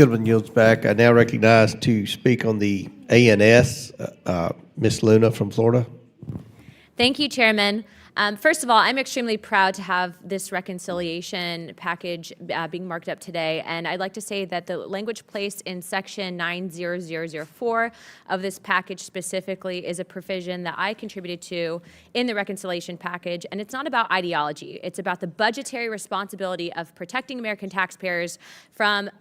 Gentleman yields back. I now recognize to speak on the ANS, Ms. Luna from Florida. Thank you, Chairman. First of all, I'm extremely proud to have this reconciliation package being marked up today, and I'd like to say that the language placed in Section 90004 of this package specifically is a provision that I contributed to in the reconciliation package, and it's not about ideology. It's about the budgetary responsibility of protecting American taxpayers from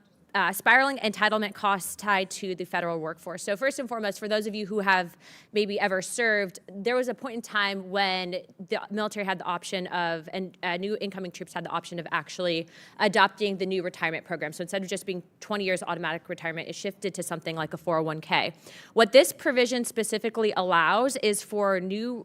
spiraling entitlement costs tied to the federal workforce. So first and foremost, for those of you who have maybe ever served, there was a point in time when the military had the option of, and new incoming troops had the option of actually adopting the new retirement program. So instead of just being 20 years automatic retirement, it shifted to something like a 401k. What this provision specifically allows is for new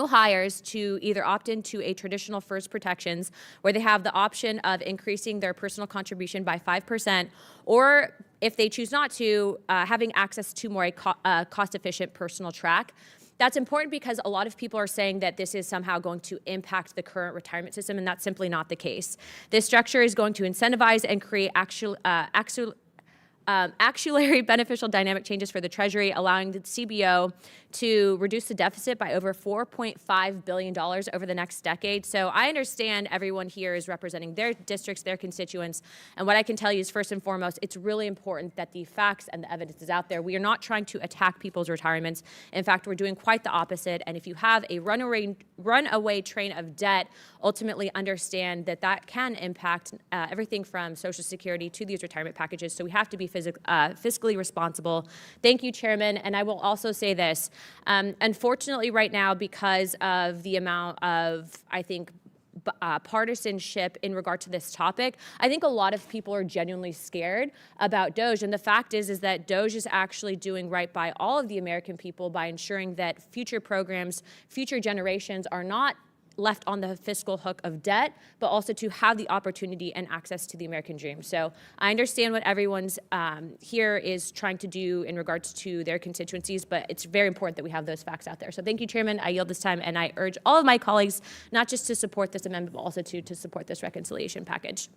hires to either opt into a traditional first protections where they have the option of increasing their personal contribution by 5%, or if they choose not to, having access to more cost-efficient personal track. That's important because a lot of people are saying that this is somehow going to impact the current retirement system, and that's simply not the case. This structure is going to incentivize and create actually beneficial dynamic changes for the Treasury, allowing the CBO to reduce the deficit by over $4.5 billion over the next decade. So I understand everyone here is representing their districts, their constituents, and what I can tell you is, first and foremost, it's really important that the facts and the evidence is out there. We are not trying to attack people's retirements. In fact, we're doing quite the opposite, and if you have a runaway train of debt, ultimately understand that that can impact everything from Social Security to these retirement packages, so we have to be fiscally responsible. Thank you, Chairman, and I will also say this. Unfortunately, right now, because of the amount of, I think, partisanship in regard to this topic, I think a lot of people are genuinely scared about DOGE. And the fact is that DOGE is actually doing right by all of the American people by ensuring that future programs, future generations are not left on the fiscal hook of debt, but also to have the opportunity and access to the American dream. So I understand what everyone's here is trying to do in regards to their constituencies, but it's very important that we have those facts out there. So thank you, Chairman. I yield this time, and I urge all of my colleagues not just to support this amendment, but also to support this reconciliation package.